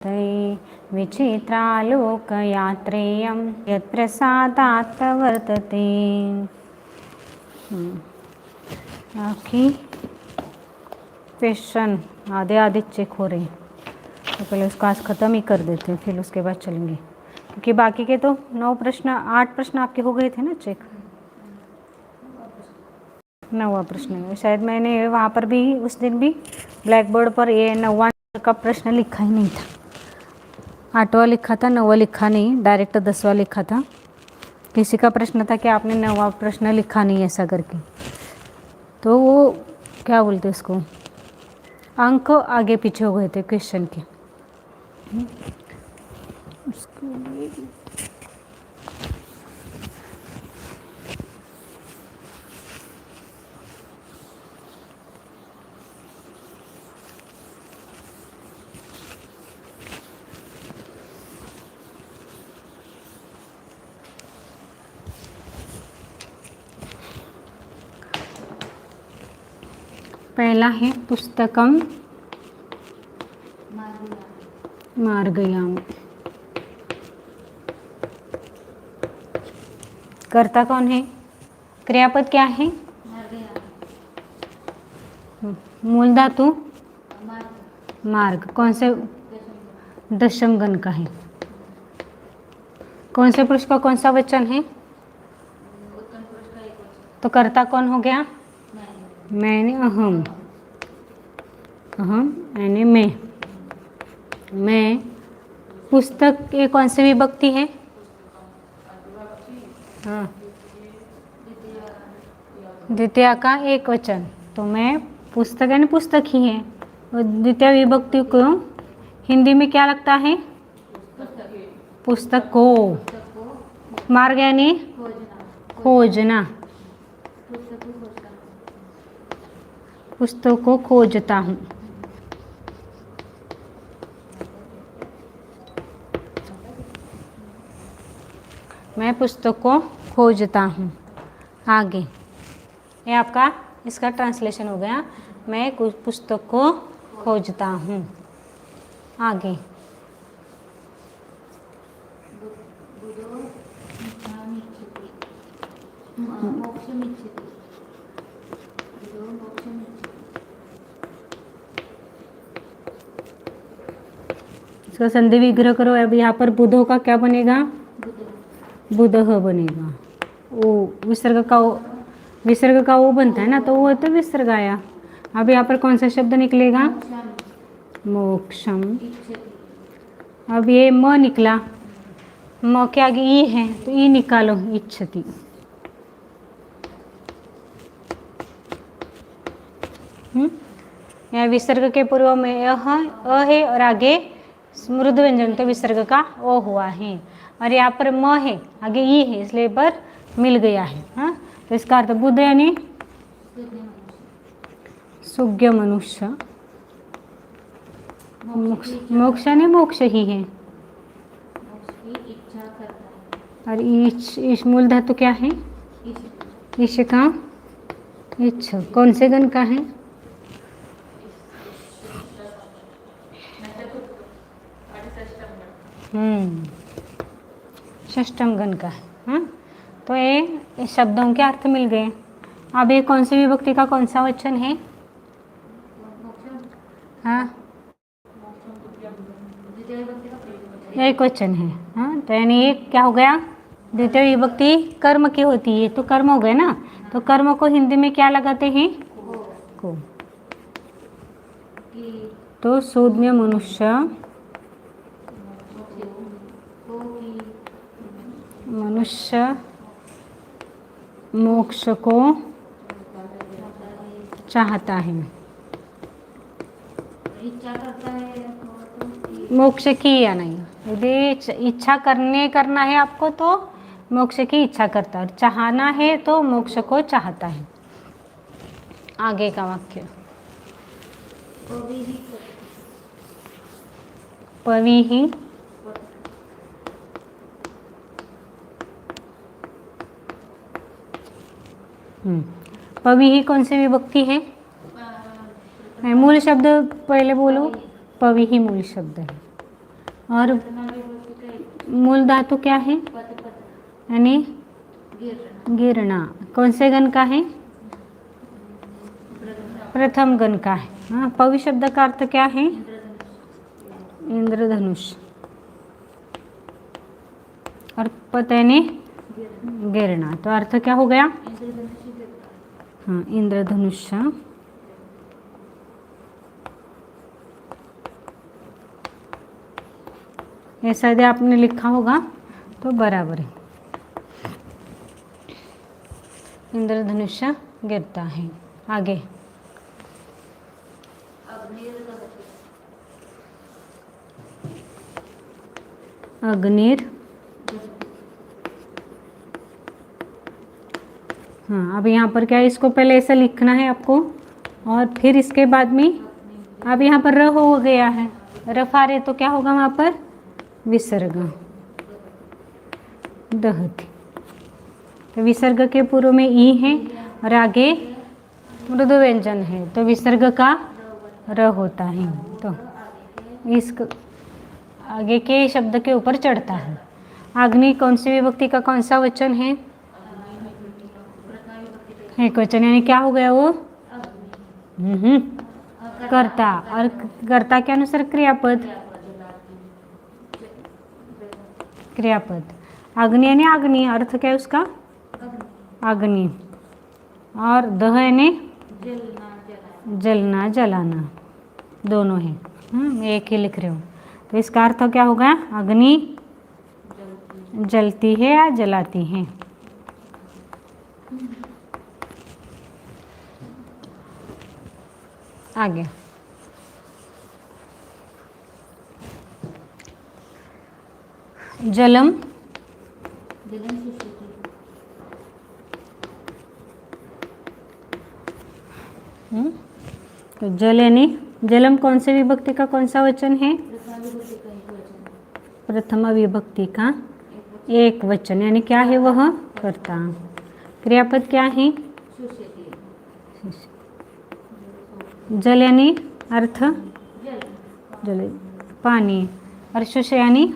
विचित्रालोकयात्रेयं यत्प्रसादात् वर्तते। आपकी क्वेश्चन आधे आधे चेक हो रहे हैं, तो पहले उसको आज ख़त्म ही कर देते हैं, फिर उसके बाद चलेंगे, क्योंकि बाकी के तो 8 प्रश्न आपके हो गए थे ना चेक। 9वां प्रश्न है, शायद मैंने वहाँ पर भी उस दिन भी ब्लैक बोर्ड पर ये 9वां का प्रश्न लिखा ही नहीं था। 8वां लिखा था, 9वां लिखा नहीं, डायरेक्ट 10वां लिखा था। किसी का प्रश्न था कि आपने 9वां प्रश्न लिखा नहीं ऐसा करके, तो वो क्या बोलते उसको, अंक आगे पीछे हो गए थे क्वेश्चन के। पहला है पुस्तकम मार्गयाम। कर्ता कौन है, क्रियापद क्या है, मूल धातु मार्ग, कौन से दशम गण का है, कौन से पुरुष का कौन सा वचन है, तो कर्ता कौन हो गया, मैंने, अहम, अहम यानी मैं। पुस्तक ये कौन सी विभक्ति है, हाँ, द्वितीय का एक वचन, तो मैं पुस्तक यानी पुस्तक ही है। और द्वितीय विभक्ति को हिंदी में क्या लगता है, पुस्तक को, मार्ग यानी खोजना, पुस्तक को खोजता हूँ। मैं पुस्तक को खोजता हूँ। आगे ये आपका इसका ट्रांसलेशन हो गया, मैं कुछ पुस्तक को खोजता हूँ। आगे इसका संधि विग्रह करो। अब यहाँ पर बुधो का क्या बनेगा, बुधः बनेगा। ओ विसर्ग का वो बनता है ना, तो वो तो विसर्ग आया। अब यहाँ पर कौन सा शब्द निकलेगा, मोक्षम। अब ये म निकला, म के आगे ई है, तो ई निकालो, इच्छति। यहाँ विसर्ग के पूर्व में अ है और आगे मृदु व्यंजन, तो विसर्ग का ओ हुआ है। और यहाँ पर म है, आगे ई है, इसलिए पर मिल गया है। हाँ, तो इसका अर्थ बुद्ध यानी सुज्ञ मनुष्य, मोक्ष यानी मोक्ष ही है। और ईश मूल धातु क्या है, ईश का इच्छ, कौन से गण का है, षष्ठम गण का है। हाँ, तो ये शब्दों के अर्थ मिल गए। अब ये कौन सी विभक्ति का कौन सा वचन है, हाँ, एक वचन है। हाँ, तो यानी ये क्या हो गया, द्वितीय विभक्ति कर्म की होती है, तो कर्म हो गए ना, तो कर्म को हिंदी में क्या लगाते हैं, को। तो सुज्ञ मनुष्य, मनुष्य मोक्ष को चाहता है, इच्छा करता है, मोक्ष की या नहीं, यदि इच्छा करना है आपको तो मोक्ष की इच्छा करता है, चाहना है तो मोक्ष को चाहता है। आगे का वाक्य, पवी ही पवी ही कौन सी विभक्ति है, मूल शब्द पहले बोलो, पवी ही मूल शब्द है। और मूल धातु क्या है, यानी गिरना। कौन से गण का है, प्रथम गण का है। हाँ, पवि शब्द का अर्थ क्या है, इंद्रधनुष। और पत यानी गिरना, तो अर्थ क्या हो गया, हाँ इंद्रधनुष। ऐसा यदि आपने लिखा होगा तो बराबर है, इंद्रधनुष गिरता है। आगे अग्निर, हाँ अब यहाँ पर क्या है, इसको पहले ऐसा लिखना है आपको, और फिर इसके बाद में अब यहाँ पर र हो गया है, रफारे तो क्या होगा वहाँ पर विसर्ग, दहती। तो विसर्ग के पूर्व में ई है और आगे मृदु व्यंजन है, तो विसर्ग का र होता है, तो इस आगे के शब्द के ऊपर चढ़ता है। अग्नि कौन सी विभक्ति का कौन सा वचन है, एक वचन, यानी क्या हो गया वो, कर्ता, और कर्ता के अनुसार क्रियापद, क्रियापद। अग्नि यानी अग्नि, अर्थ क्या है उसका, अग्नि, और दह यानी जलना जलाना, दोनों है। मैं एक ही लिख रही हूँ, तो इसका अर्थ क्या होगा, अग्नि जलती है या जलाती है। आगे जलम, तो जल यानी जलम कौन से विभक्ति का कौन सा वचन है, प्रथम विभक्ति का एक वचन, यानी क्या है वह कर्ता। क्रियापद क्या है, जल यानी अर्थ जल पानी, और शुष यानी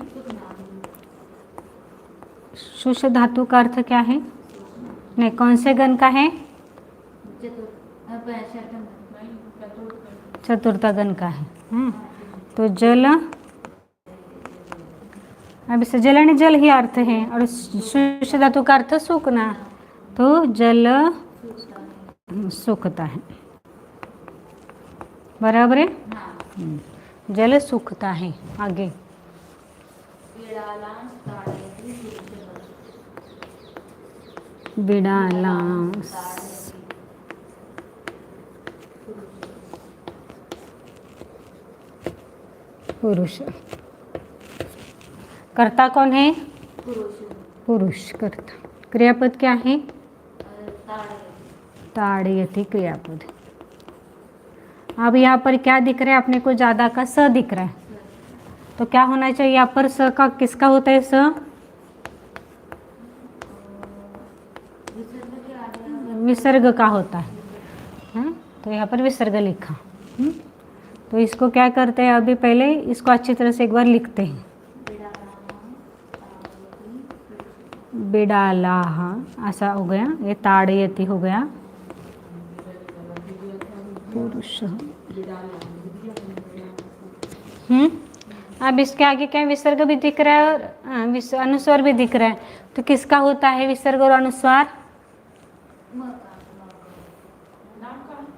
शुष धातु का अर्थ क्या है, नहीं कौन से गण का है, चतुर्थ गण का है। तो जल, अब इसे जल यानी जल ही अर्थ है, और शुष धातु का अर्थ सूखना, तो जल सूखता है, बराबर है, जल सूखता है। आगे बिडाला, पुरुष, कर्ता कौन है, पुरुष कर्ता। क्रियापद क्या है, ताड़यति क्रियापद। अब यहाँ पर क्या दिख रहा है अपने को, ज्यादा का स दिख रहा है, तो क्या होना चाहिए यहाँ पर, स का किसका होता है, स विसर्ग का होता है, तो यहाँ पर विसर्ग लिखा। तो इसको क्या करते हैं, अभी पहले इसको अच्छी तरह से एक बार लिखते हैं, बिडालाह, ऐसा हो गया, ये ताड़यति हो गया, पुरुष। अब इसके आगे क्या विसर्ग भी दिख रहा है और अनुस्वार भी दिख रहा है, तो किसका होता है विसर्ग और अनुस्वार,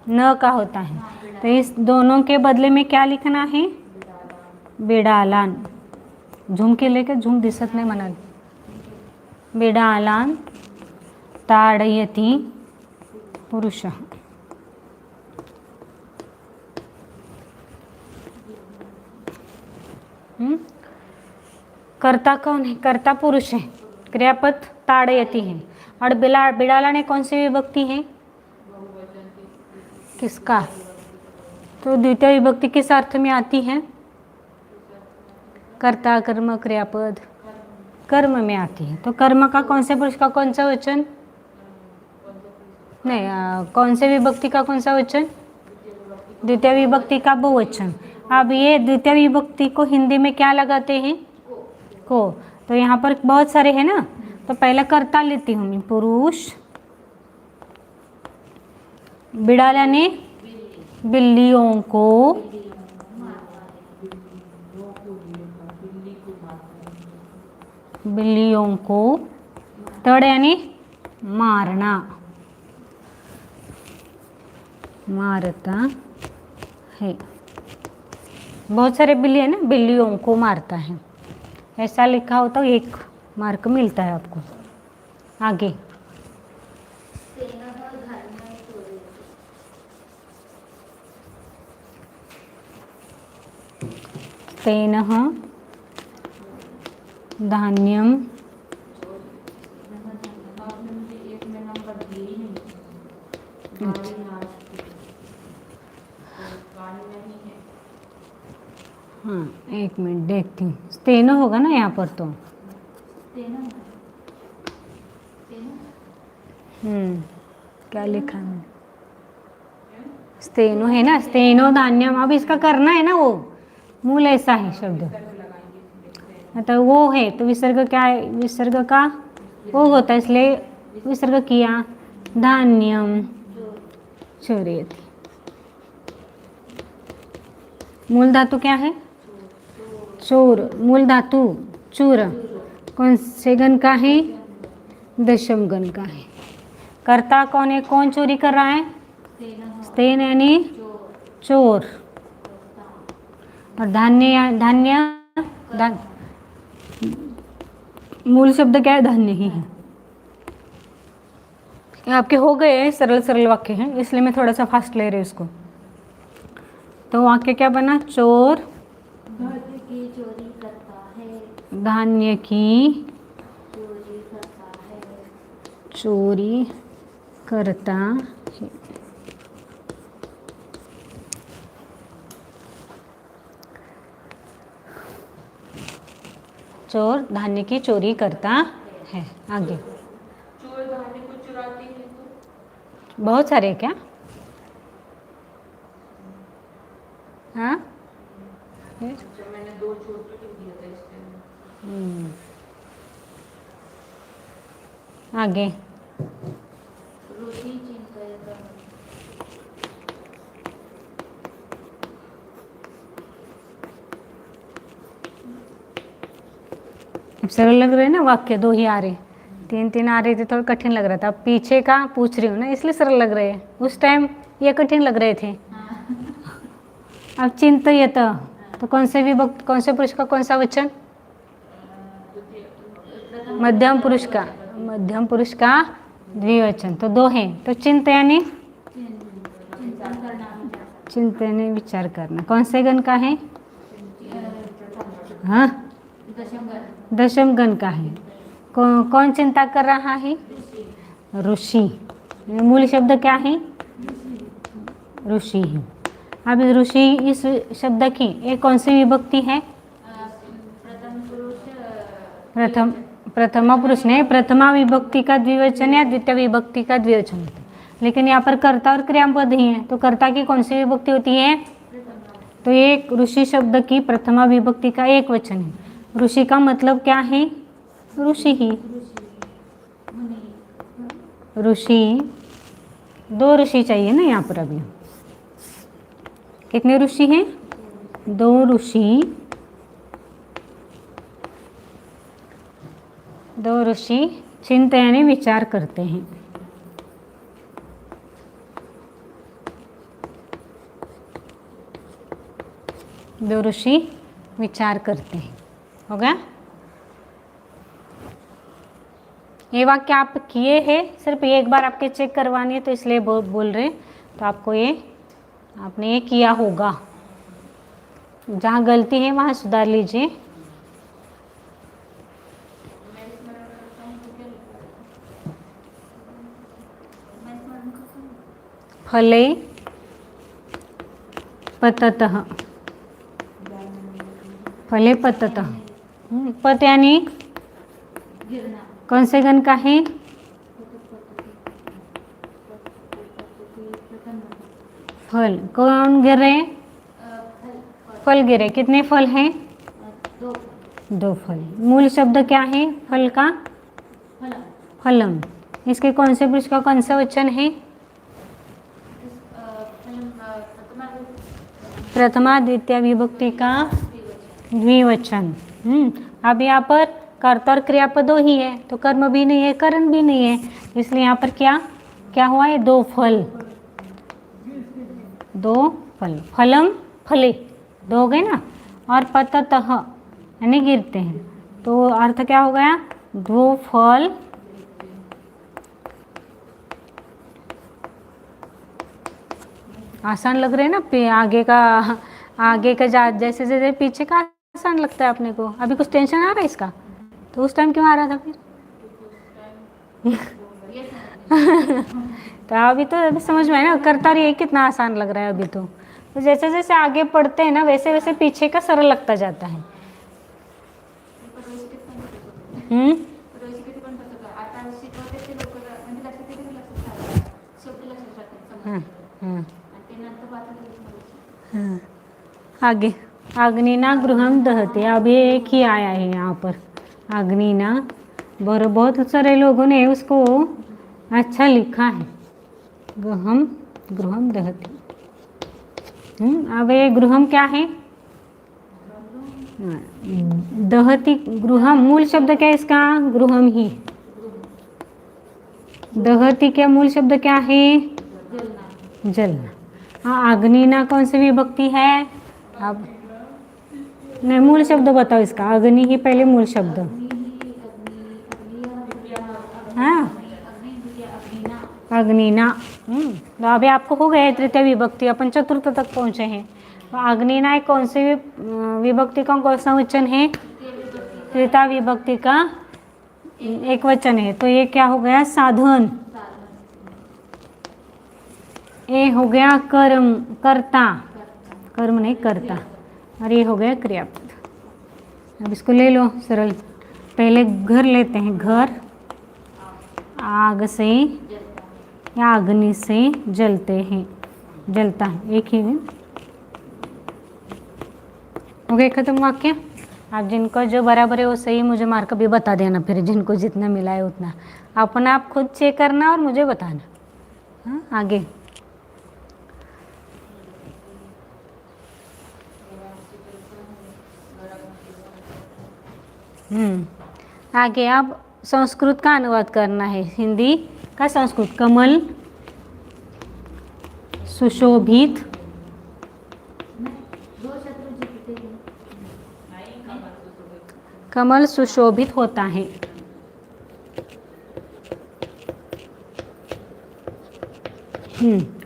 न का होता है। तो इस दोनों के बदले में क्या लिखना है, बिडालान, झूम के लेकर झूम दिसत नाही म्हणाल, बिडालान ताडयति पुरुष। कर्ता कौन है, कर्ता पुरुष है, क्रियापद ताड़यति है, और बिडाला ने कौन सी विभक्ति है, किसका, तो द्वितीय विभक्ति किस अर्थ में आती है, कर्ता कर्म क्रियापद कर्म में आती है। तो कर्म का कौन से पुरुष का कौन सा वचन, नहीं कौन से विभक्ति का कौन सा वचन, द्वितीय विभक्ति का बहुवचन, अब ये द्वितीय विभक्ति को हिंदी में क्या लगाते हैं? को। तो यहाँ पर बहुत सारे हैं ना, तो पहला कर्ता लेती हूँ मैं, पुरुष, बिड़ाल्याने बिल्लियों को, बिल्लियों को, तड़ यानी मारना, मारता है। बहुत सारे बिल्ली है ना, बिल्लियों को मारता है, ऐसा लिखा हो तो 1 मार्क मिलता है आपको। आगे तेनः धान्यम हाँ, 1 मिनट देखती हूँ, तेनो होगा ना यहाँ पर तो। क्या लिखा है? स्तेनो है ना, स्तेनो धान्यम। अब इसका करना है ना, वो मूल ऐसा है शब्द, तो वो है तो विसर्ग क्या है? विसर्ग का वो होता है, इसलिए विसर्ग किया। धान्यम चोरयति। मूल धातु क्या है? चोर। मूल धातु चूर कौन से गण का है? दशम गण का है। कर्ता कौन है? कौन चोरी कर रहा है? स्तेन यानी चोर। और धान्य, धान्य मूल शब्द क्या है? धान्य ही है। आपके हो गए हैं, सरल सरल वाक्य हैं, इसलिए मैं थोड़ा सा फास्ट ले रही हूँ इसको। तो वाक्य क्या बना? चोर धान्य की चोरी करता है, धान्य की चोरी करता है, चोरी करता है। चोर धान्य की चोरी करता है। आगे चोर धान्य को चुराते हैं तो बहुत सारे हैं क्या? हाँ, जब मैंने 2 चोर तो लिख दिया था इसके आगे रोटी चिंता करना। अब सरल लग रहे हैं ना वाक्य, 2 ही आ रहे, 3 आ रहे थे, थोड़ा कठिन लग रहा था। अब पीछे का पूछ रही हूँ ना, इसलिए सरल लग रहे हैं। उस टाइम ये कठिन लग रहे थे। अब चिंतयत तो कौन से विभक्त, कौन से पुरुष का कौन सा वचन? मध्यम पुरुष का, मध्यम पुरुष का द्विवचन, तो 2 हैं। तो चिंतयानी, चिंतन करना, चिंतने विचार करना, कौन से गण का है? हाँ, दशम गण का है। कौन चिंता कर रहा है? ऋषि। मूल शब्द क्या है? ऋषि है। अब इस ऋषि इस शब्द की एक कौन सी विभक्ति है? प्रथम पुरुष, प्रथमा पुरुष ने प्रथमा विभक्ति का द्विवचन या द्वितीय विभक्ति का द्विवचन होता है। लेकिन यहाँ पर कर्ता और क्रियापद ही है, तो कर्ता की कौन सी विभक्ति होती है? तो एक ऋषि शब्द की प्रथमा विभक्ति का एक वचन है। ऋषि का मतलब क्या है? ऋषि ही। ऋषि, 2 ऋषि चाहिए ना यहाँ पर। अभी कितने ऋषि हैं? 2 ऋषि। 2 ऋषि चिंता यानी विचार करते हैं। दो ऋषि विचार करते हैं। हो गया? ये वाक्य आप किए हैं, सिर्फ एक बार आपके चेक करवानी है, तो इसलिए बोल रहे। तो आपको ये आपने ये किया होगा। जहाँ गलती है वहाँ सुधार लीजिए। फले पततः, फले पततः, पत यानी गिरना, कौन से गण का है? फल। कौन गिर रहे हैं? फल गिरे, कितने फल हैं? 2 फल। मूल शब्द क्या है फल का? फलम। इसके कौन से पुरुष का कौन सा वचन है? प्रथमा द्वितीय विभक्ति का द्विवचन। अब यहाँ पर कर्ता और क्रियापदों ही है, तो कर्म भी नहीं है, करण भी नहीं है, इसलिए यहाँ पर क्या क्या हुआ है? 2 फल। 2 फल। फलम फले 2 हो गए ना, और पततः यानी गिरते हैं, तो अर्थ क्या हो गया? 2 फल आसान लग रहे हैं ना? आगे का जैसे जैसे पीछे का आसान लगता है अपने को। अभी कुछ टेंशन आ रहा है इसका? तो उस टाइम क्यों आ रहा था फिर? तो अभी तो अभी समझ में है ना, करता रहिए कितना आसान लग रहा है अभी तो जैसे जैसे आगे पढ़ते हैं ना वैसे वैसे पीछे का सरल लगता जाता है। आगे अग्निना गृहम दहते, अभी एक ही आया है यहाँ पर अग्निना। बहुत सारे लोगों ने उसको अच्छा लिखा है, गृहम गृहम दहते। अब ये गृहम क्या है? दहती गृहम, मूल शब्द क्या है इसका? गृहम ही। दहती क्या मूल शब्द क्या है? जलना। हाँ, अग्निना कौन सी विभक्ति है? अब नहीं, मूल शब्द बताओ इसका। अग्नि ही पहले मूल शब्द। हाँ, अग्निना। तो अभी आपको हो गया तृतीय विभक्ति, अपन चतुर्थ तक पहुंचे हैं। तो अग्निना एक कौन सी विभक्ति का कौन सा वचन है? तृतीय विभक्ति का एक वचन है, तो ये क्या हो गया? साधन। ये हो गया कर्म, कर्ता, कर्म नहीं करता, और ये हो गया क्रियापद। अब इसको ले लो सरल। पहले घर लेते हैं, घर आग से या अग्नि से जलते हैं, जलता है, एक ही है। हो गया खत्म वाक्य। आप जिनको जो बराबर है वो सही मुझे मार्क भी बता देना, फिर जिनको जितना मिला है उतना अपना आप खुद चेक करना और मुझे बताना। हाँ, आगे आगे आप संस्कृत का अनुवाद करना है, हिंदी का संस्कृत। कमल सुशोभित, कमल सुशोभित होता है।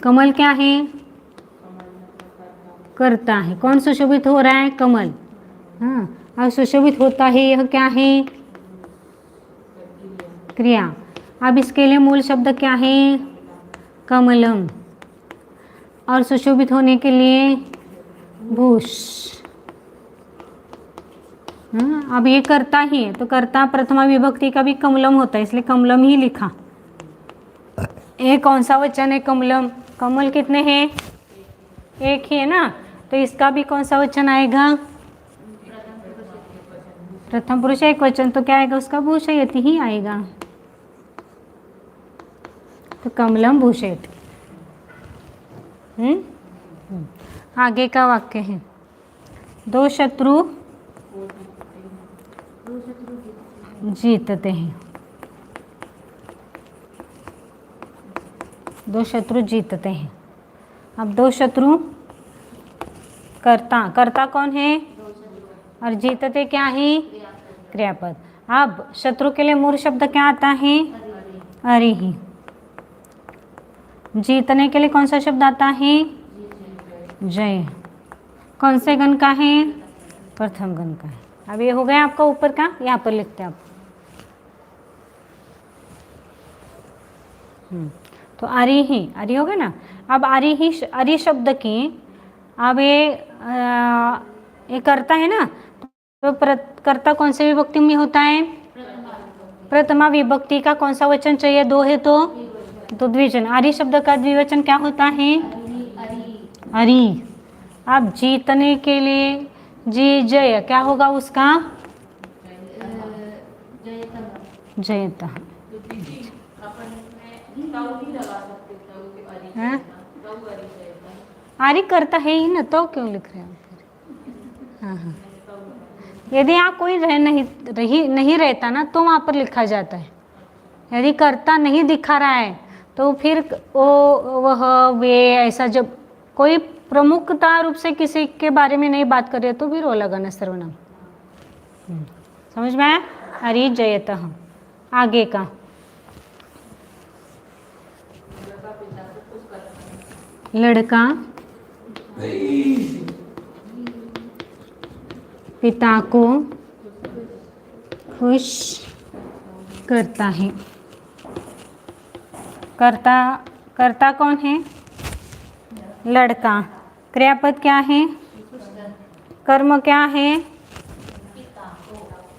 कमल क्या है? करता है। कौन सुशोभित हो रहा है? कमल। हाँ, और सुशोभित होता है यह क्या है? क्रिया। अब इसके लिए मूल शब्द क्या है? कमलम। और सुशोभित होने के लिए भूष। अब ये करता ही है, तो करता प्रथमा विभक्ति का भी कमलम होता है, इसलिए कमलम ही लिखा। ये कौन सा वचन है? कमलम। कमल कितने हैं? एक ही है ना, तो इसका भी कौन सा वचन आएगा? प्रथम पुरुष एक वचन, तो क्या आएगा उसका? भूषयति ही आएगा। तो कमलम भूषयति। आगे का वाक्य है, 2 शत्रु जीतते हैं। 2 शत्रु जीतते हैं। अब 2 शत्रु कर्ता, कर्ता कौन है? और जीतते क्या है? क्रियापद। अब शत्रु के लिए मूल शब्द क्या आता है? अरिहि। जीतने के लिए कौन सा शब्द आता है? जय। कौन से गण का है? प्रथम गण का है। अब ये हो गया आपका ऊपर का, यहाँ पर लिखते हैं आप। तो अरिहि, अरि हो गया ना। अब अरिहि, अरि शब्द की अब ये करता है ना, तो कर्ता कौन से विभक्ति में होता है? प्रथमा विभक्ति का कौन सा वचन चाहिए? 2 है तो द्विवचन। अरि शब्द का द्विवचन क्या होता है? अरि। अब जीतने के लिए जी जय क्या होगा उसका? जयता। तो दीदी अपन में ताऊ नहीं लगा सकते, ताऊ के अरी हैं? ताऊ अरी जाएगा। आरी करता है ही ना, तो क्यों लिख रहे हैं आप फिर? हाँ हाँ, यदि यहाँ कोई नहीं रहता ना तो वहाँ पर लिखा जाता है। यदि कर्ता नहीं दिखा रहा है तो फिर वो वह वे ऐसा जब कोई प्रमुखता रूप से किसी के बारे में नहीं बात कर रहे तो फिर वो लगाना सर्वनाम। समझ में आया? अरे जयतः। आगे का लड़का पिता को खुश करता है। करता कौन है? लड़का। क्रियापद क्या है? कर्म क्या है?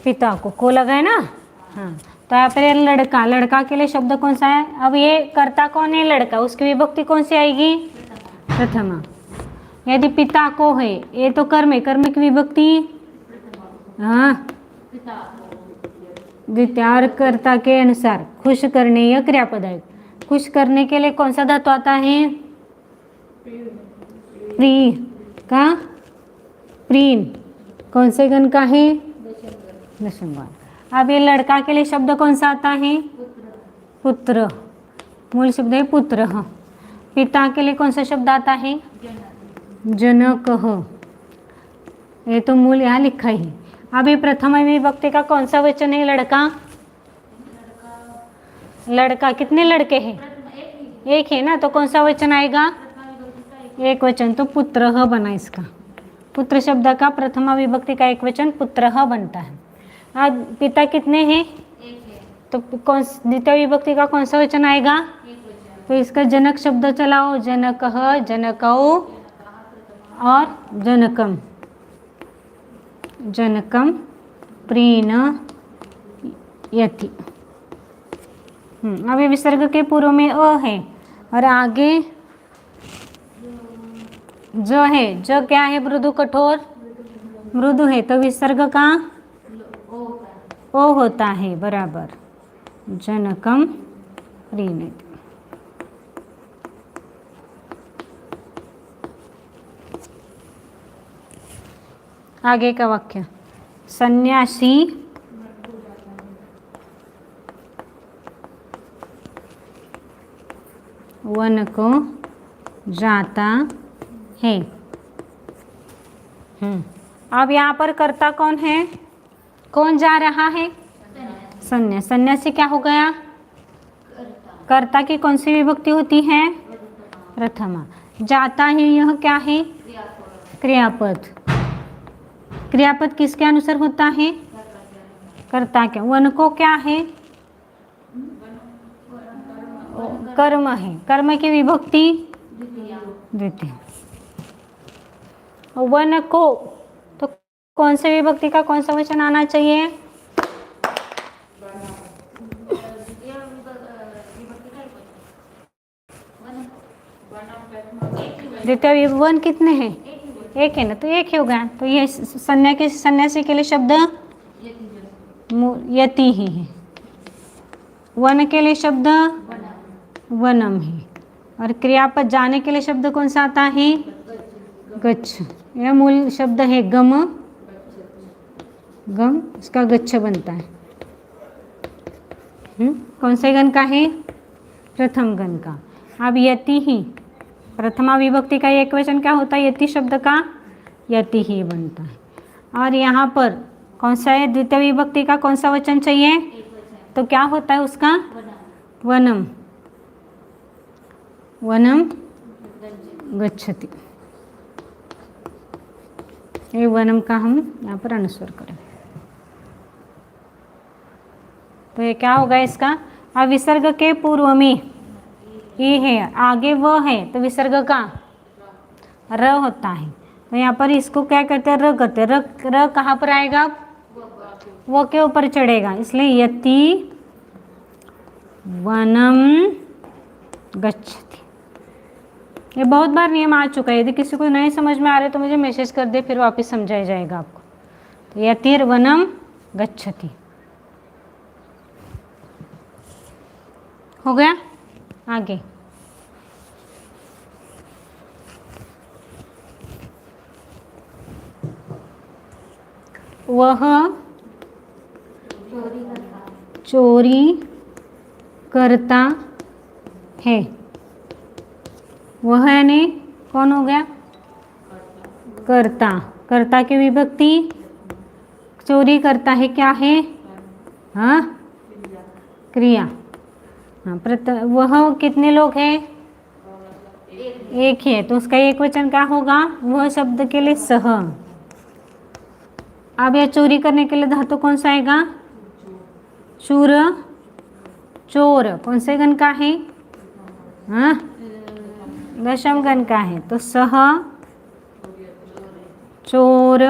पिता को लगा है ना। हाँ, तो यहाँ पर लड़का, लड़का के लिए शब्द कौन सा है? अब ये कर्ता कौन है? लड़का। उसकी विभक्ति कौन सी आएगी? प्रथमा। यदि पिता को है, ये तो कर्म है, कर्म की विभक्ति हाँ द्वितीय कर्ता के अनुसार खुश करने यह क्रियापद है। खुश करने के लिए कौन सा धातु आता है? प्री का प्रीन। कौन से गण का है? दशम गण। अब ये लड़का के लिए शब्द कौन सा आता है? पुत्र। मूल शब्द है पुत्र। पिता के लिए कौन सा शब्द आता है? जनक। ये तो मूल यहाँ लिखा ही। अब ये प्रथम विभक्ति का कौन सा वचन है? लड़का। लड़का कितने लड़के हैं? एक है ना, तो कौन सा वचन आएगा? एक वचन, तो पुत्र बना इसका। पुत्र शब्द का प्रथमा विभक्ति का एक वचन पुत्र बनता है। अब पिता कितने हैं? तो कौन द्वितीय विभक्ति का कौन सा वचन आएगा? तो इसका जनक शब्द चलाओ। जनक, जनकौ और जनकम। जनकम प्रीण यति। अभी विसर्ग के पूर्व में अ है और आगे ज है। ज क्या है? मृदु कठोर। मृदु है तो विसर्ग का ओ होता है बराबर। जनकम प्रीणयति। आगे का वाक्य, सन्यासी वन को जाता है। अब यहाँ पर कर्ता कौन है? कौन जा रहा है? सन्यासी क्या हो गया? कर्ता की कौन सी विभक्ति होती है? प्रथमा। जाता है यह क्या है? क्रियापद। क्रियापद किसके अनुसार होता है? कर्ता के। वन को क्या है? कर्म है। कर्म की विभक्ति द्वितीय। वन को तो कौन से विभक्ति का कौन सा वचन आना चाहिए? द्वितीय। वन कितने हैं? एक है ना, तो एक ही हो गया। तो ये सन्यासी के लिए शब्द यति ही है। वन के लिए शब्द वनम है। और क्रियापद जाने के लिए शब्द कौन सा आता है? गच्छ। यह मूल शब्द है गम। गम इसका गच्छ बनता है। कौन से गण का है? प्रथम गण का। अब यति ही प्रथमा विभक्ति का एक वचन क्या होता है? यति शब्द का यति ही बनता है। और यहाँ पर कौन सा है? द्वितीय विभक्ति का कौन सा वचन चाहिए? तो क्या होता है उसका? वनम। वनम गच्छति। ये वनम का हम यहाँ पर अनुस्वर करें तो ये क्या होगा इसका? अब विसर्ग के पूर्व में ये है, आगे वो है, तो विसर्ग का र होता है। तो यहाँ पर इसको क्या करते हैं? र करते हैं। र कहाँ पर आएगा? वो के ऊपर चढ़ेगा, इसलिए यति वनम गच्छति। ये बहुत बार नियम आ चुका है, यदि किसी को नहीं समझ में आ रहा है तो मुझे मैसेज कर दे, फिर वापस समझाया जाएगा आपको। तो यतिर्वनम गच्छति हो गया। आगे वह चोरी करता है। वह यानी कौन हो गया? कर्ता। कर्ता की विभक्ति चोरी करता है क्या है? हाँ, क्रिया। हाँ, वह कितने लोग हैं? एक ही है, तो उसका एक वचन क्या होगा? वह शब्द के लिए सह। अब यह चोरी करने के लिए धातु कौन सा आएगा? चूर। चोर कौन से गण का है? हाँ, दशम गण का है, तो सह चोर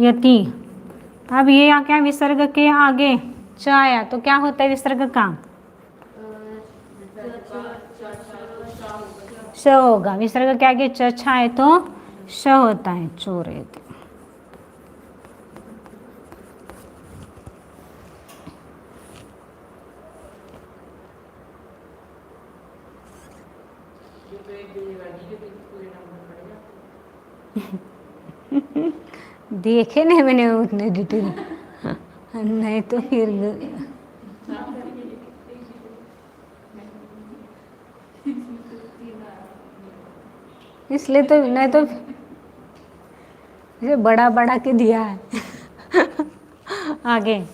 यति। अब ये आ क्या? विसर्ग के आगे च आया तो क्या होता है विसर्ग का? श होगा। विसर्ग के आगे च छा है तो श होता है, चोर यति। देखे नहीं मैंने उतने डिटेल, नहीं तो फिर इसलिए तो नहीं तो ये बड़ा बड़ा के दिया है। आगे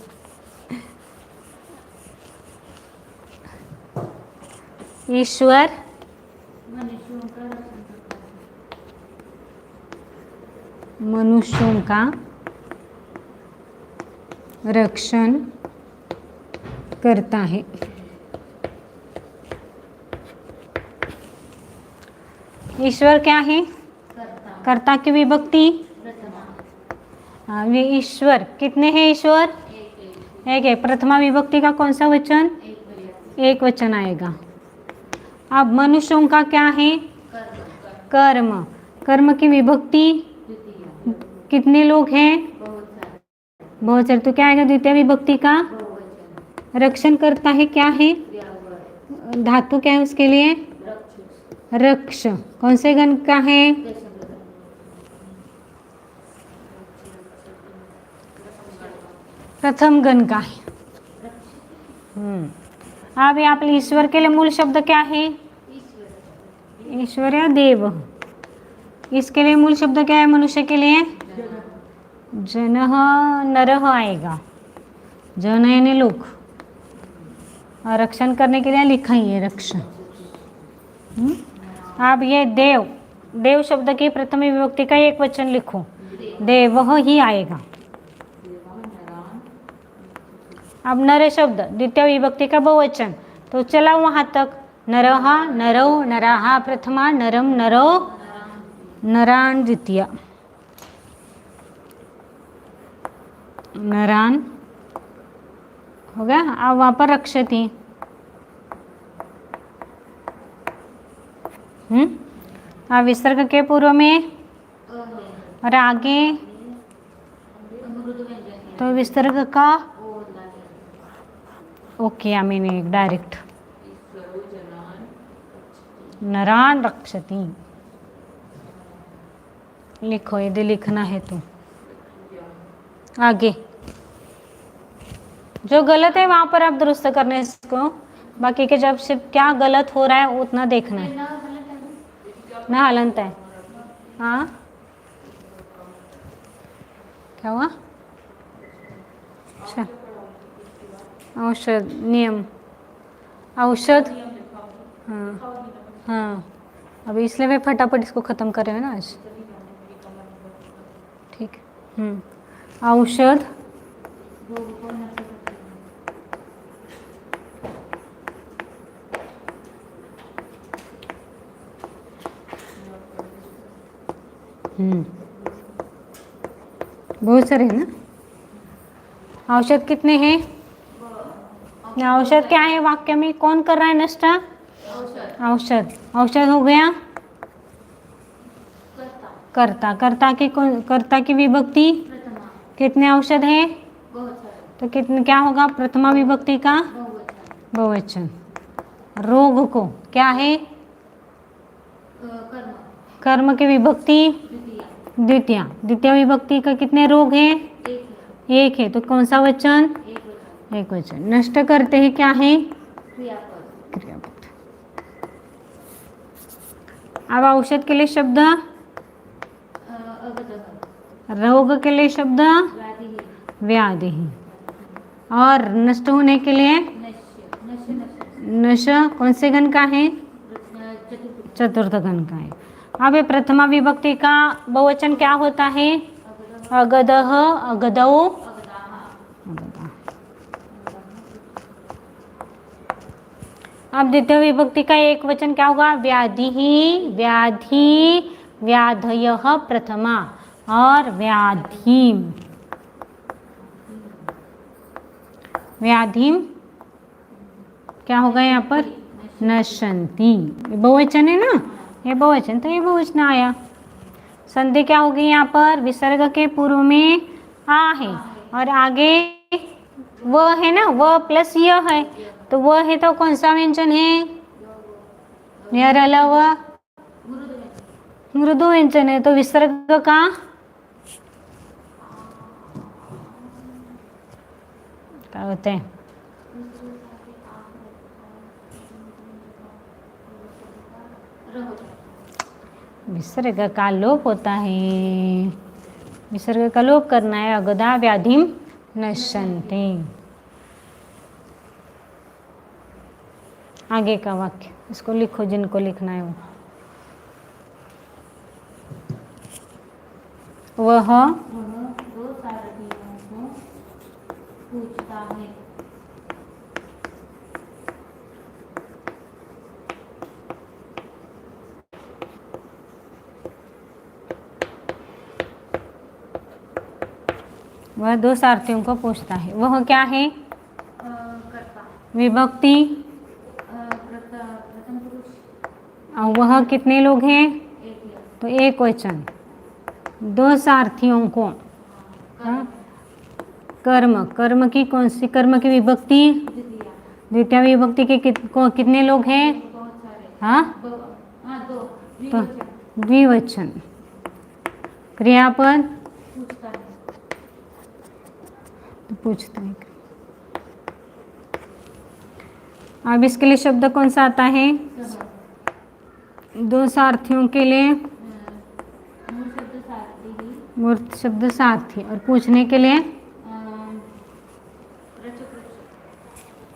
ईश्वर मनुष्यों का रक्षण करता है। ईश्वर क्या है? कर्ता की विभक्ति। वे ईश्वर कितने हैं? ईश्वर एक है। प्रथमा विभक्ति का कौन सा वचन? एक वचन आएगा। अब मनुष्यों का क्या है? कर्म। कर्म की विभक्ति कितने लोग हैं? बहुत सारे, तो क्या आएगा द्वितीय विभक्ति का? रक्षण करता है क्या है? धातु क्या है उसके लिए? रक्ष। कौन से गण का है? प्रथम गण का है। अब यहाँ पर ईश्वर के लिए मूल शब्द क्या है? ईश्वर या देव। इसके लिए मूल शब्द क्या है? मनुष्य के लिए जनः नरः आएगा। जन यानी लोग, और रक्षण करने के लिए लिखा ही है रक्ष। अब ये देव, देव शब्द की प्रथम विभक्ति का एक वचन लिखो, देवः ही आएगा। अब नर शब्द द्वितीय विभक्ति का बहुवचन, तो चला वहां तक। नरः नरौ नराः प्रथमा, नरम नरो नरान द्वितीय, नरान हो गया। अब वहां पर रक्षति। अब विसर्ग के पूर्व में और आगे तो विसर्ग का ओके, आई मीन एक डायरेक्ट नरान रक्षति लिखो यदि लिखना है तो। आगे जो गलत है वहां पर आप दुरुस्त करने इसको, बाकी के जब सिर्फ क्या गलत हो रहा है उतना देखना है। ना हलंत है। हाँ क्या हुआ? अच्छा, औषध नियम औषध। हाँ हाँ, अभी इसलिए मैं फटाफट इसको ख़त्म कर रहे हैं ना आज। ठीक है। औषध बहुत सारे हैं ना। औषध कितने हैं? औषध क्या है वाक्य में? कौन कर रहा है नष्ट? औषध, औषध, औषध हो गया। कर्ता, कर्ता, कर्ता की विभक्ति प्रथमा, कितने औषध है? बहुत सारे, तो कितने क्या होगा प्रथमा विभक्ति का? बहुवचन, बहुवचन। रोग को क्या है? कर्म, कर्म की विभक्ति द्वितीया, द्वितीया। द्वितीय विभक्ति का कितने रोग है? एक है, एक है, तो कौन सा वचन? एक वचन, एक वचन। नष्ट करते हैं क्या है? क्रियापद, क्रियापद। अब औषध के लिए शब्द, अगतः, रोग के लिए शब्द व्याधि, व्याधि, और नष्ट होने के लिए नश्य, नश्य, नश्य, नश कौन से गण का है? चतुर्थ, चतुर्थ गण का है। अब ये प्रथमा विभक्ति का बहुवचन क्या होता है? अगदह, अगदौ, अगदाहा, अगदा। अब द्वितीय विभक्ति का एक वचन क्या होगा? व्याधि, व्याधि, व्याधयः प्रथमा और व्याधिम, व्याधिम क्या होगा यहाँ पर? नशंती। ये बहुवचन है ना, ये बहुवचन, तो ये बहुवचन आया। संधि क्या होगी यहाँ पर? विसर्ग के पूर्व में आ है और आगे व है ना, व प्लस य है, तो व है तो कौन सा व्यंजन है? निरलव मृदु व्यंजन है, तो विसर्ग का क्या होते हैं? विसर्ग का लोप होता है, विसर्ग का लोप करना है। अगदा व्याधिम नश्यन्ते। आगे का वाक्य इसको लिखो जिनको लिखना है वो। वह दो सारथियों को पूछता है, वह दो सारथियों को पूछता है। वह क्या है? कर्ता, विभक्ति। प्रथम पुरुष, और वह कितने लोग हैं? एक है, तो एक वचन। दो सारथियों को, हाँ? कर्म, कर्म की कौन सी कर्म की विभक्ति? द्वितीया, द्वितीय विभक्ति के कितने लोग हैं? बहुत सारे, हाँ, दो, तो द्विवचन, द्विवचन। क्रियापद पूछता है, तो पूछते हैं। अब इसके लिए शब्द कौन सा आता है? सह, दो सारथियों के लिए मूल शब्द सारथी ही, मूर्त शब्द सारथी, और पूछने के लिए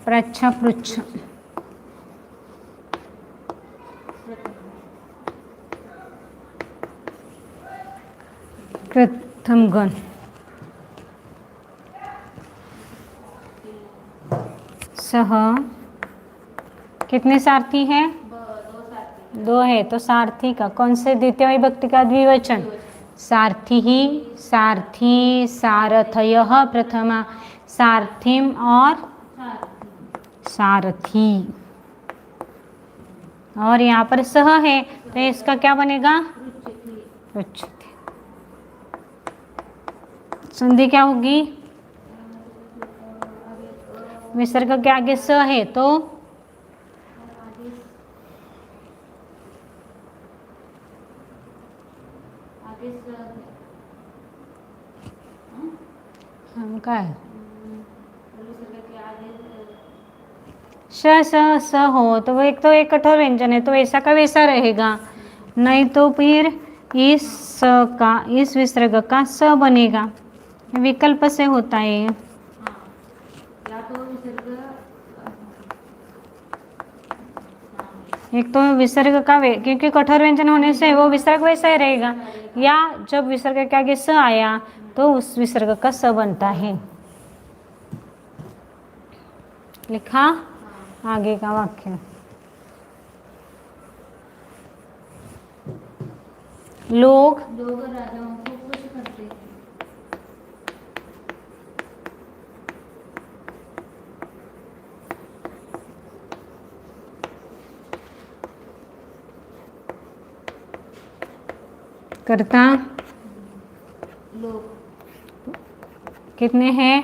प्रच्छ, पृच्छ। प्रथम गण। सह कितने सारथी हैं? दो सारथी, दो है, तो सारथी का कौन से द्वितीय विभक्ति का द्विवचन? सारथी ही, सारथी, सारथयः प्रथमा, सारथिम और सारथी। और यहाँ पर सह है, तो इसका क्या बनेगा? पृच्छते। संधि क्या होगी? विसर्ग के आगे स है तो हम का है? श स हो तो वो एक तो एक कठोर व्यंजन है, तो वैसा का वैसा रहेगा, नहीं तो फिर इस स का, इस विसर्ग का स बनेगा। विकल्प से होता है। या तो विसर्ग, एक तो विसर्ग का क्योंकि कठोर व्यंजन होने से वो विसर्ग वैसा ही रहेगा, या जब विसर्ग के आगे स आया तो उस विसर्ग का स बनता है। लिखा? आगे का वाक्य। लोग राजाओं को खुश करते हैं, कर्ता लोग कितने हैं?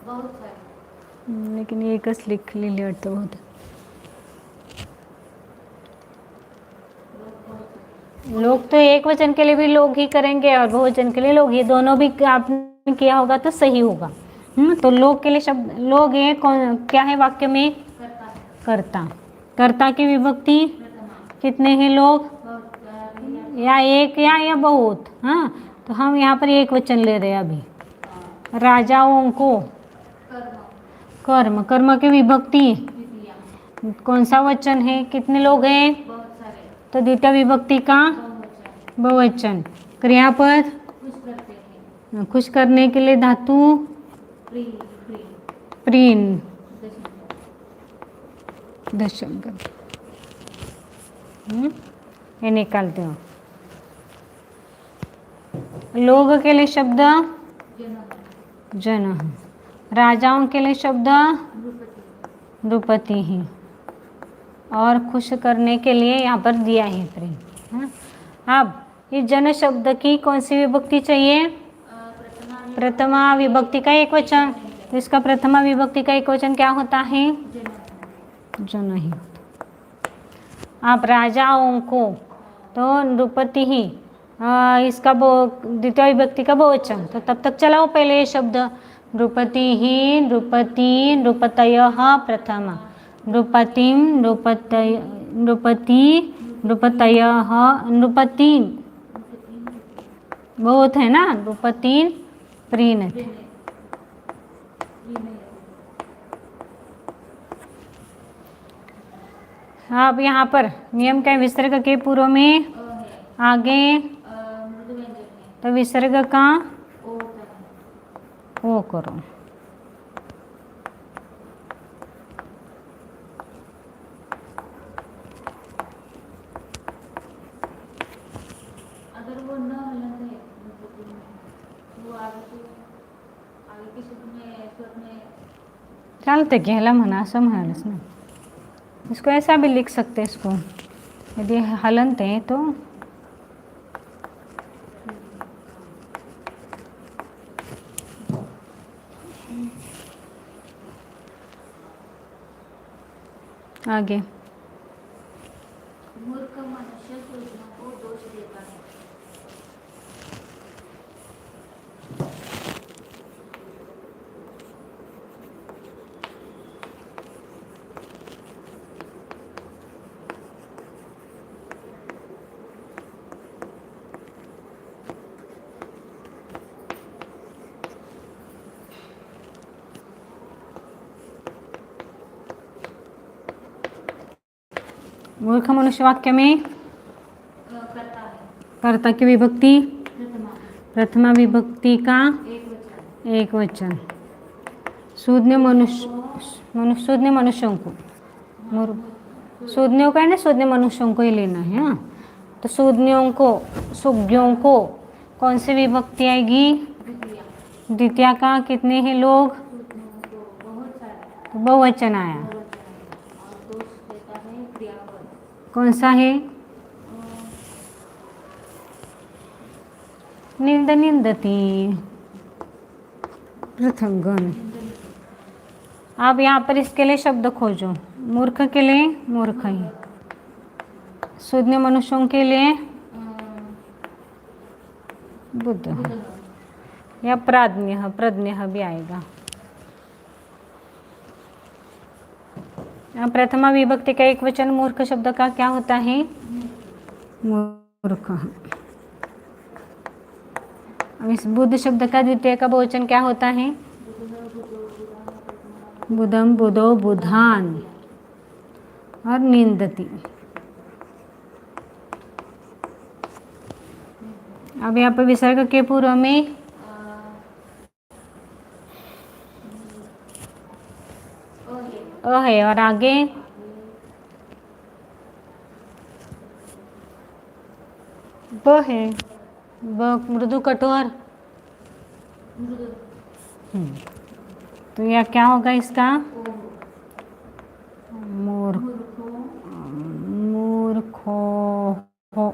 बहुत सारे लेकिन एकच लिखलेली वाटतं बहुत. लोग तो एक वचन के लिए भी लोग ही करेंगे और बहुवचन के लिए लोग, ये दोनों भी आपने किया होगा तो सही होगा. तो लोग के लिए शब्द लोग है, कौन क्या है वाक्य में? करता है कर्ता. कर्ता की विभक्ति प्रथमा कितने हैं लोग? बहुत या एक या बहुत. हाँ, तो हम यहाँ पर एक वचन ले रहे हैं अभी. राजाओं को कर्म कर्म. कर्म की विभक्ति द्वितीया कौन सा वचन है? कितने लोग हैं? बहुत सारे तो द्वितीय विभक्ति का बहुवचन बहुवचन. क्रियापद कुछ करते हैं खुश करने के लिए धातु प्री प्री प्रीन. दशम दशम. ये निकालते हो. लोग के लिए शब्द जन जन. राजाओं के लिए शब्द नृपति नृपति ही. और खुश करने के लिए यहाँ पर दिया है प्रेम. हाँ? अब ये जन शब्द की कौन सी विभक्ति चाहिए? प्रथमा प्रथमा विभक्ति का एक वचन. तो इसका प्रथमा विभक्ति का एक वचन क्या होता है? जन जन ही. आप राजाओं को तो नृपति ही. इसका द्वितीय विभक्ति का बहुवचन. तो तब तक चलाओ पहले ये शब्द. नृपति ही नृपति नृपतयः प्रथमा. नृपतिम नृपतय नृपति नृपतयः नृपतीन बहुत है ना. नृपतीन प्रीणत. अब यहाँ पर नियम क्या है? विसर्ग के पूर्व में है आगे मृदु व्यंजन है तो विसर्ग का ओ करें वो करो. अगर वो न हलत है वो आगे के शब्द में स्वर में चालते की ह्याला म्हणा असं म्हणालच ना. इसको ऐसा भी लिख सकते हैं इसको. यदि हलंत है तो आगे मूर्ख मनुष्य सूचना को दोष देता है मूर्ख मनुष्य वाक्य में करता है कर्ता की विभक्ति प्रथमा प्रथमा विभक्ति का एक वचन एक वचन. सूज्ञ सूज्ञ मनुष्यों को सूज्ञों का है ना. सूज्ञ मनुष्यों को ही लेना है. हाँ, तो सूज्ञों को सुज्ञों को कौन सी विभक्ति आएगी? द्वितीया द्वितीया का कितने हैं लोग? सूचना को बहुत सारे तो बहुवचन आया. और दोष देता है क्रियापद कौन सा है? निंद निंदती प्रथम गण. अब यहाँ पर इसके लिए शब्द खोजो. मूर्ख के लिए मूर्ख ही. सूज्ञ मनुष्यों के लिए बुद्ध या प्राज्ञ. प्रज्ञ भी आएगा. प्रथमा विभक्ति का एक वचन मूर्ख शब्द का क्या होता है? मूर्ख. अब इस बुद्ध शब्द का द्वितीय का बहुवचन क्या होता है? बुधम बुधो बुधान और निंदती. अब यहाँ पर विसर्ग के पूर्व में अ है और आगे ब है. ब मृदु कठोर. तो यह क्या होगा इसका? मूर्खो हो.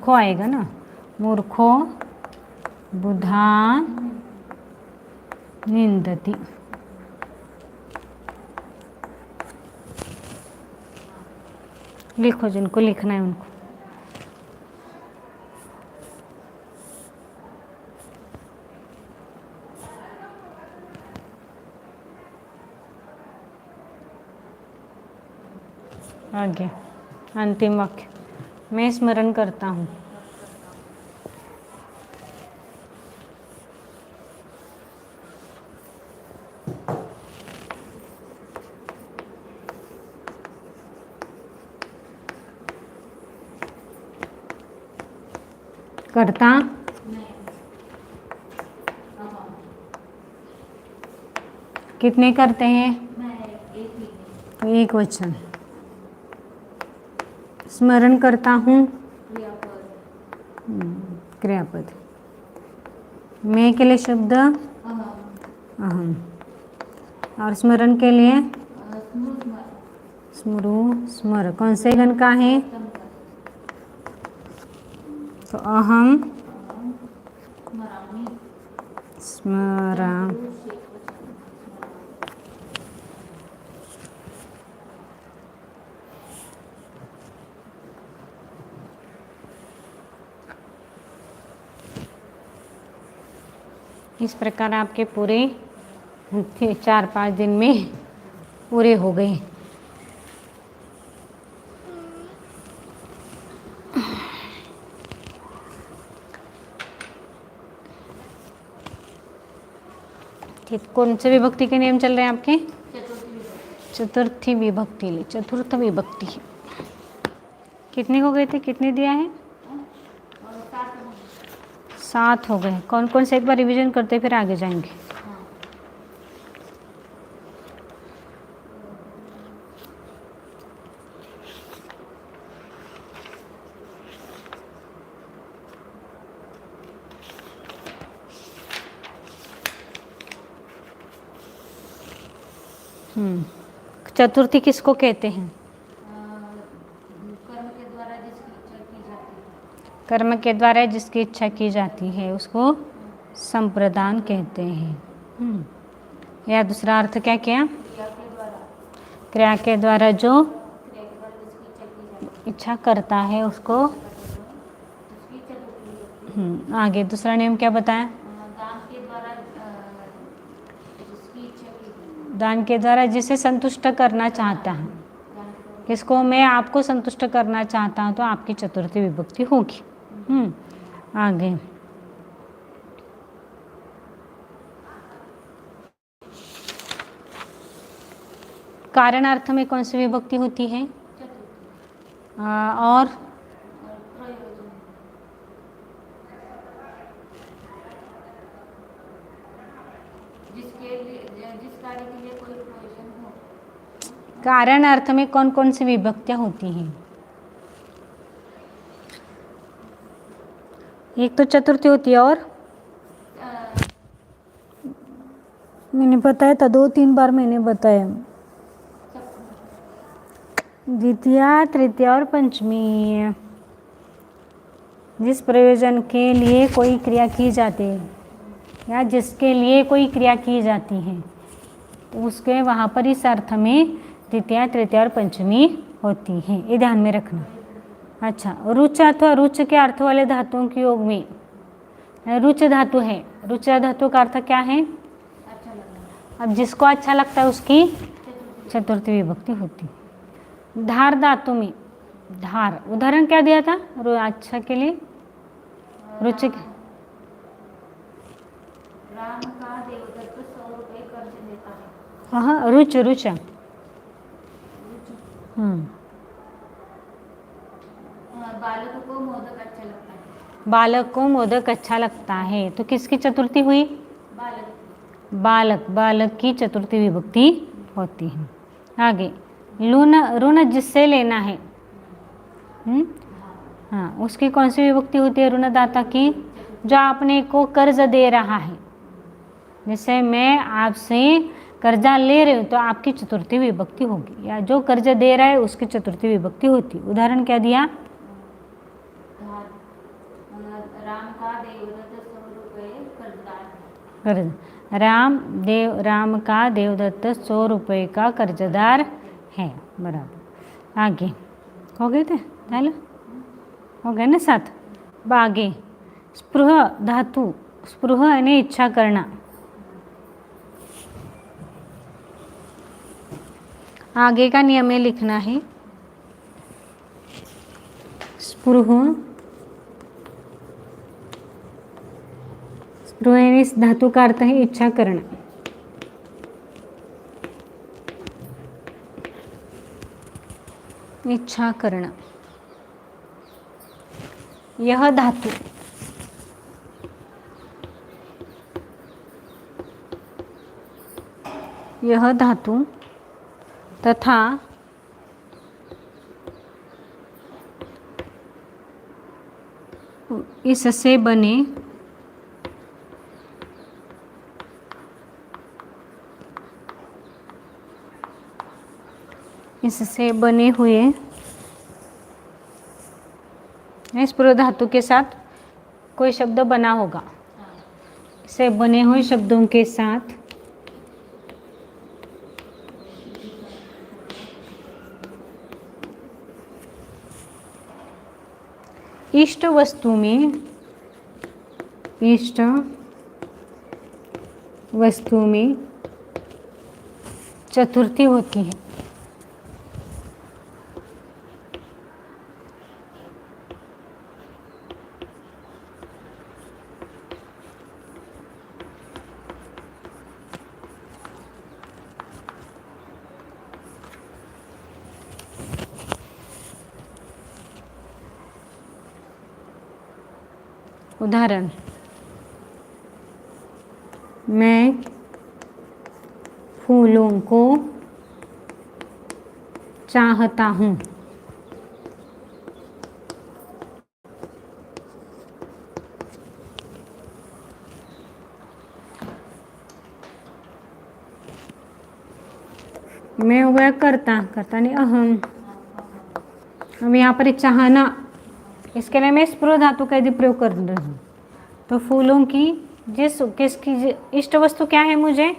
मूर्खो आएगा ना, मूर्खो बुधान निंदति। लिखो, जिनको लिखना है उनको। आगे अंतिम वाक्य, मैं स्मरण करता हूँ। करता कितने करते हैं? तो एक वचन। स्मरण करता हूँ क्रियापद। मैं के लिए शब्द अहम, और स्मरण के लिए स्मृ स्मर। कौन से गण का है? तो अहम स्मरा। इस प्रकार आपके पूरे 4-5 दिन में पूरे हो गए। ठीक, कौन से विभक्ति के नियम चल रहे हैं आपके? चतुर्थी विभक्ति। चतुर्थ विभक्ति कितने हो गए थे? कितने दिया है? 7 हो गए। कौन कौन से एक बार रिवीजन करते फिर आगे जाएंगे। चतुर्थी किसको कहते हैं? कर्म के द्वारा जिसकी इच्छा की जाती है उसको संप्रदान कहते हैं। या दूसरा अर्थ क्या किया? क्रिया के द्वारा जो इच्छा करता है उसको। आगे दूसरा नियम क्या बताया? दान के द्वारा जिसे संतुष्ट करना चाहता है, किसको? मैं आपको संतुष्ट करना चाहता हूँ, तो आपकी चतुर्थी विभक्ति होगी। आगे कारण अर्थ में कौन सी विभक्ति होती है? और कारण अर्थ में कौन कौन सी विभक्तियां होती हैं? एक तो चतुर्थी होती है, और मैंने बताया था 2-3 बार मैंने बताया। द्वितीया, तृतीया और पंचमी। जिस प्रयोजन के लिए कोई क्रिया की जाती है या जिसके लिए कोई क्रिया की जाती है, तो उसके वहाँ पर इस अर्थ में द्वितीया, तृतीया और पंचमी होती है। ये ध्यान में रखना। अच्छा, रुच अथवा रुच के अर्थ वाले धातुओं के योग में रुच धातु है। रुच धातु का अर्थ क्या है? अब जिसको अच्छा लगता है उसकी चतुर्थी विभक्ति होती। धार धातु में धार, उदाहरण क्या दिया था? अच्छा के लिए रुच के राम का देवदत्त 100 रुपए कर्ज देता है। हाँ, रुच रुच। बालक को मोदक अच्छा लगता है। बालक को मोदक अच्छा लगता है, तो किसकी चतुर्थी हुई? बालक। बालक की चतुर्थी विभक्ति होती है। आगे ऋण, ऋण जिससे लेना है, हाँ, उसकी कौन सी विभक्ति होती है? ऋणदाता की। जो आपने को कर्ज दे रहा है, जैसे मैं आपसे कर्जा ले रही हूँ, तो आपकी चतुर्थी विभक्ति होगी। या जो कर्ज दे रहा है उसकी चतुर्थी विभक्ति होती। उदाहरण क्या दिया? राम का देवदत्त 100 रुपये कर्जदार है। राम का देवदत्त 100 रुपये का कर्जदार है. बराबर. आगे हो गए थे, झालं हो गए ना 7. आगे स्पृह धातू, स्पृह यानी इच्छा करना. आगे का नियम में लिखना है. स्पृह, स्पृह यानी इस धातु का अर्थ है इच्छा करना. इच्छा करना. यह धातु तथा इससे बने हुए इस पूरे धातु के साथ कोई शब्द बना होगा. इससे बने हुए शब्दों के साथ इष्ट वस्तु में चतुर्थी होती है. उदाहरण, मैं फूलों को चाहता हूँ. मैं हो गया करता नहीं अहम. अब यहाँ पर चाहना, इसके लिए मैं स्पृह धातु का यदि प्रयोग कर रही हूँ तो फूलों की किसकी इष्ट वस्तु क्या है, मुझे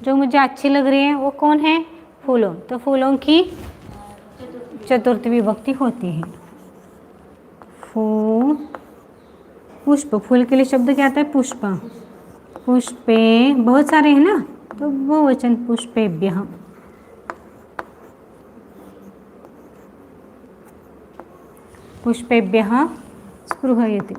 जो मुझे अच्छी लग रही है वो कौन है, फूलों. तो फूलों की चतुर्थी विभक्ति होती है. पुष्प, फूल के लिए शब्द क्या आता है, पुष्प. पुष्पे बहुत सारे हैं ना, तो बहुवचन पुष्पेभ्यः. पुष्पेभ्यः स्पृहयति.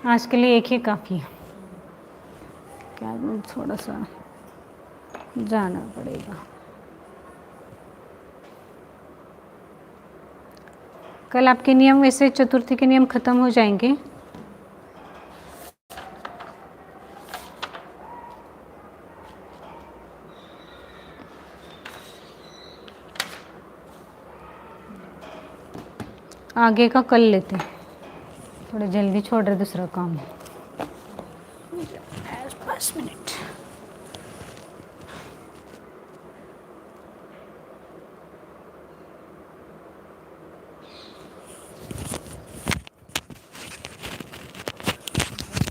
आज के लिए एक ही काफ़ी है. क्या थोड़ा सा जाना पड़ेगा. कल आपके नियम वैसे चतुर्थी के नियम खत्म हो जाएंगे. आगे का कल लेते हैं, थोड़ा जल्दी छोड़ रहे दूसरा काम. 5 मिनट.